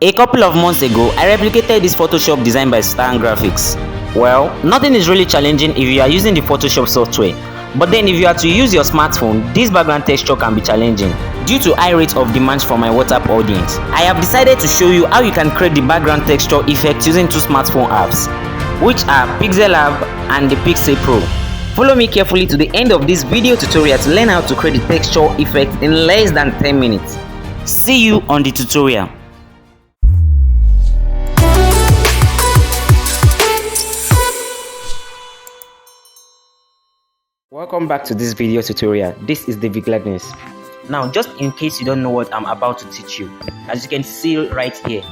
A couple of months ago, I replicated this Photoshop designed by Stan Graphics. Well, nothing is really challenging if you are using the Photoshop software, but then if you are to use your smartphone, this background texture can be challenging due to high rate of demands from my WhatsApp audience. I have decided to show you how you can create the background texture effect using two smartphone apps, which are Pixellab and the Picsaypro. Follow me carefully to the end of this video tutorial to learn how to create the texture effect in less than 10 minutes. See you on the tutorial. Welcome back to this video tutorial. This is David Gladness. Now, just in case you don't know what I'm about to teach you, as you can see right here,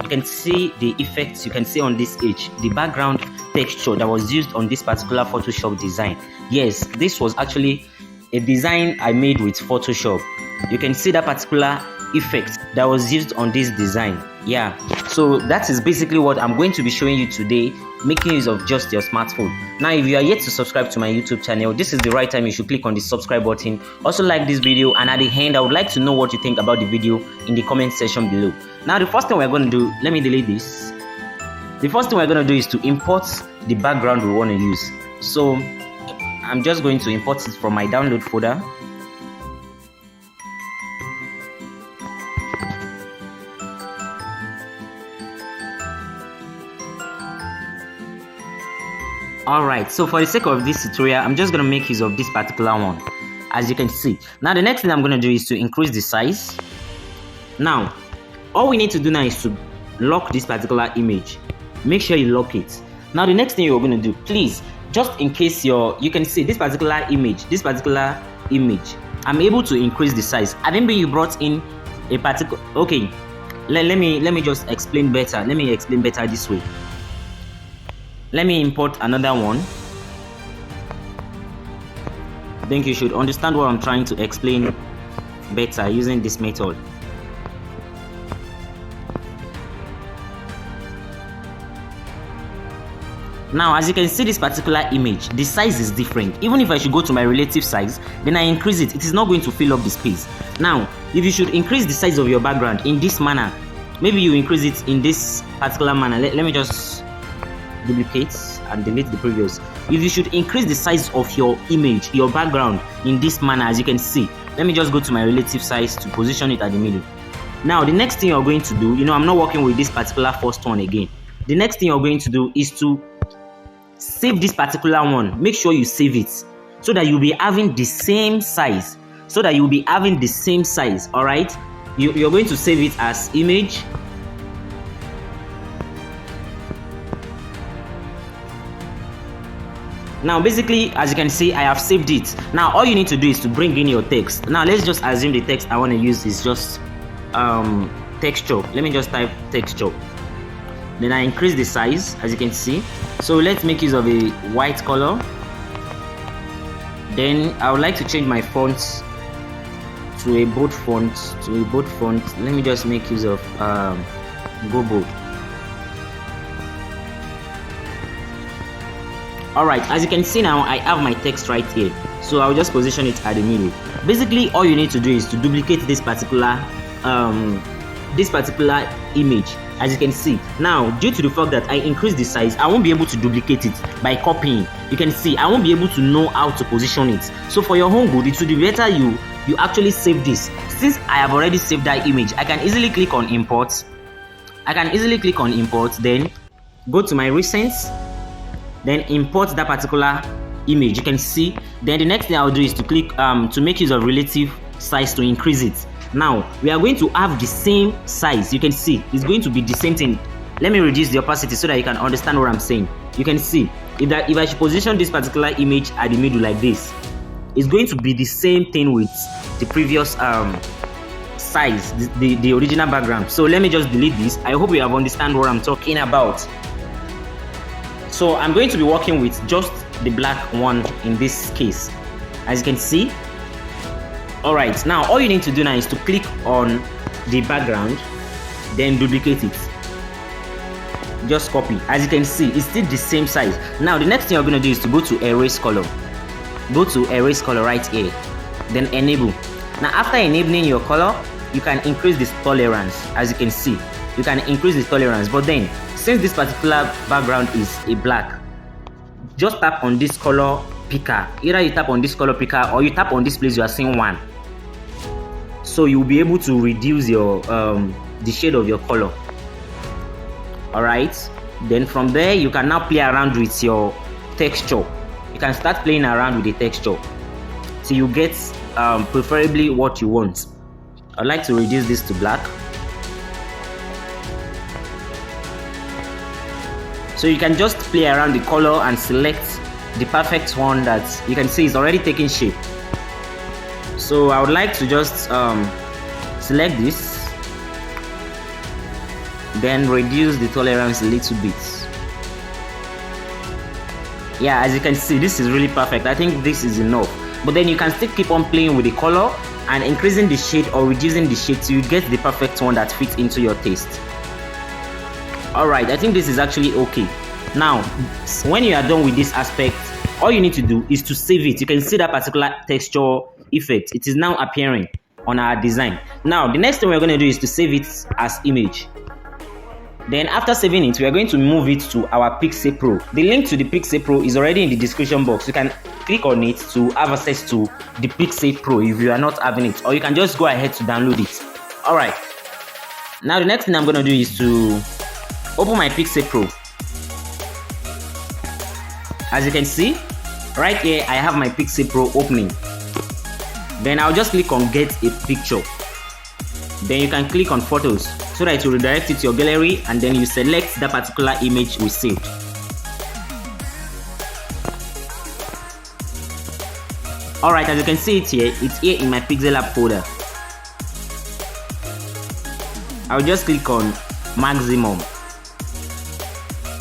you can see the effects you can see on this edge, the background texture that was used on this particular Photoshop design. Yes, this was actually a design I made with Photoshop. You can see that particular effect that was used on this design. Yeah, so that is basically what I'm going to be showing you today, making use of just your smartphone. Now, if you are yet to subscribe to my YouTube channel, this is the right time. You should click on the subscribe button. Also like this video, and at the end I would like to know what you think about the video in the comment section below. Now, the first thing we're going to do, let me delete this. The first thing we're going to do is to import the background we want to use. So I'm just going to import it from my download folder. Alright, so for the sake of this tutorial, I'm just going to make use of this particular one, as you can see. Now, the next thing I'm going to do is to increase the size. Now, all we need to do now is to lock this particular image. Make sure you lock it. Now, the next thing you're going to do, please, just in case you can see this particular image, I'm able to increase the size. I think you brought in a particular, okay, let me just explain better. Let me explain better this way. Let me import another one. I think you should understand what I'm trying to explain better using this method. Now, as you can see this particular image, the size is different. Even if I should go to my relative size, then I increase it, it is not going to fill up the space. Now, if you should increase the size of your background in this manner, maybe you increase it in this particular manner. Let me just duplicate and delete the previous. If you should increase the size of your image, your background in this manner, as you can see, let me just go to my relative size to position it at the middle. Now, the next thing you're going to do, I'm not working with this particular first one again. The next thing you're going to do is to save this particular one. Make sure you save it so that you'll be having the same size. All right, you're going to save it as image. Now, basically, as you can see, I have saved it. Now, all you need to do is to bring in your text. Now, let's just assume the text I want to use is just texture. Let me just type texture. Then I increase the size, as you can see. So let's make use of a white color. Then I would like to change my font to a bold font. Let me just make use of Go Bold. Alright, as you can see now, I have my text right here, so I'll just position it at the middle. Basically, all you need to do is to duplicate this particular image. As you can see now, due to the fact that I increased the size, I won't be able to duplicate it by copying. You can see I won't be able to know how to position it. So for your own good, it would be better you actually save this. Since I have already saved that image, I can easily click on import. Then go to my recents, then import that particular image. You can see. Then the next thing I'll do is to click to make use of relative size to increase it. Now, we are going to have the same size. You can see it's going to be the same thing. Let me reduce the opacity so that you can understand what I'm saying. You can see if I should position this particular image at the middle like this, it's going to be the same thing with the previous size, the original background. So let me just delete this. I hope you have understand what I'm talking about. So I'm going to be working with just the black one in this case, as you can see. Alright, now all you need to do now is to click on the background, then duplicate it. Just copy. As you can see, it's still the same size. Now the next thing you're going to do is to go to erase color. Go to erase color right here, then enable. Now after enabling your color, you can increase this tolerance, as you can see. you can increase the tolerance. But then, since this particular background is a black, just tap on this color picker. Either you tap on this color picker or you tap on this place you are seeing 1. So you'll be able to reduce your the shade of your color. Alright, then from there you can now play around with your texture. You can start playing around with the texture till you get preferably what you want. I'd like to reduce this to black. So you can just play around the color and select the perfect one that you can see is already taking shape. So I would like to just select this, then reduce the tolerance a little bit. Yeah, as you can see, this is really perfect. I think this is enough. But then you can still keep on playing with the color and increasing the shade or reducing the shade till you get the perfect one that fits into your taste. Alright, I think this is actually okay. Now, when you are done with this aspect, all you need to do is to save it. You can see that particular texture effect. It is now appearing on our design. Now, the next thing we're going to do is to save it as image. Then after saving it, we are going to move it to our Picsaypro. The link to the Picsaypro is already in the description box. You can click on it to have access to the Picsaypro if you are not having it, or you can just go ahead to download it. Alright, now the next thing I'm going to do is to open my Picsaypro. As you can see, right here I have my Picsaypro opening. Then I'll just click on get a picture. Then you can click on photos so that it will redirect it to your gallery, and then you select that particular image we saved. Alright, as you can see it here, it's here in my Pixellab folder. I'll just click on maximum.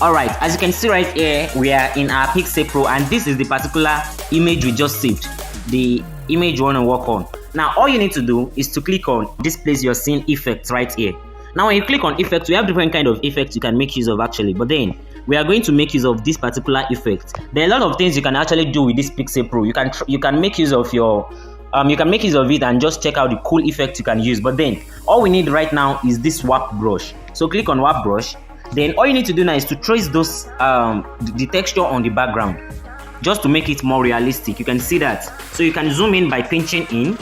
Alright, as you can see right here, we are in our Picsaypro, and this is the particular image we just saved, the image you want to work on. Now all you need to do is to click on this place you're seeing effects right here. Now when you click on effects, we have different kind of effects you can make use of actually, but then we are going to make use of this particular effect. There are a lot of things you can actually do with this Picsaypro. You can make use of your you can make use of it and just check out the cool effects you can use. But then all we need right now is this warp brush. So click on warp brush. Then all you need to do now is to trace those the texture on the background, just to make it more realistic. You can see that. So you can zoom in by pinching in,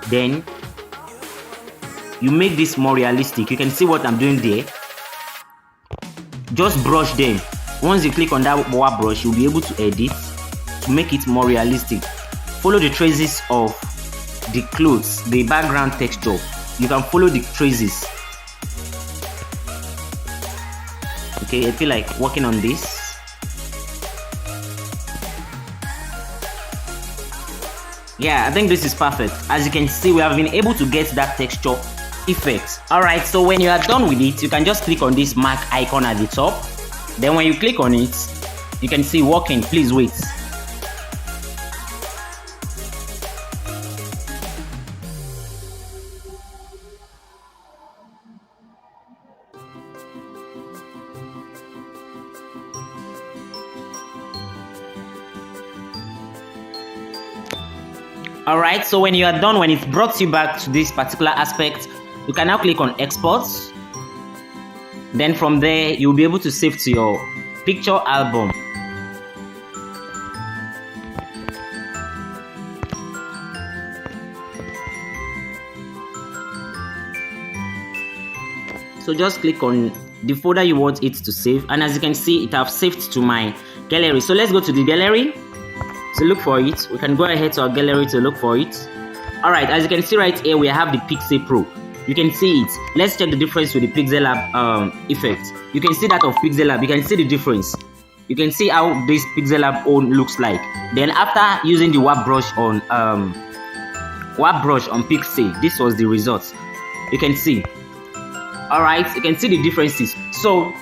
then you make this more realistic. You can see what I'm doing there. Just brush them. Once you click on that warp brush, you'll be able to edit to make it more realistic. Follow the traces of the clothes, the background texture. You can follow the traces. Okay, I feel like working on this. Yeah, I think this is perfect. As you can see, we have been able to get that texture effect. Alright, so when you are done with it, you can just click on this mark icon at the top. Then when you click on it, you can see working. Please wait. Alright, so when you are done, when it brought you back to this particular aspect, you can now click on export. Then from there, you'll be able to save to your picture album. So just click on the folder you want it to save, and as you can see, it have saved to my gallery. So let's go to the gallery to look for it. We can go ahead to our gallery to look for it. Alright, as you can see right here, we have the Picsaypro. You can see it. Let's check the difference with the Pixellab effect. You can see that of Pixellab. You can see the difference. You can see how this Pixellab own looks like. Then after using the warp brush on Picsay, this was the result. You can see. Alright, you can see the differences. So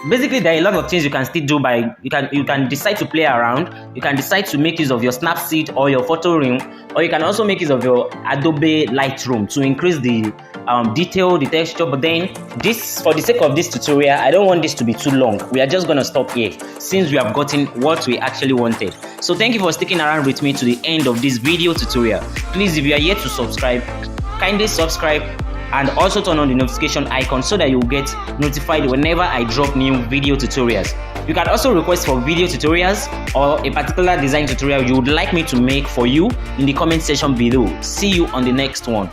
basically, there are a lot of things you can still do by you can decide to play around. You can decide to make use of your Snapseed or your photo room, or you can also make use of your Adobe Lightroom to increase the detail, the texture. But then this, for the sake of this tutorial, I don't want this to be too long. We are just gonna stop here since we have gotten what we actually wanted. So thank you for sticking around with me to the end of this video tutorial. Please, if you are yet to subscribe, kindly subscribe and also turn on the notification icon so that you'll get notified whenever I drop new video tutorials. You can also request for video tutorials or a particular design tutorial you would like me to make for you in the comment section below. See you on the next one.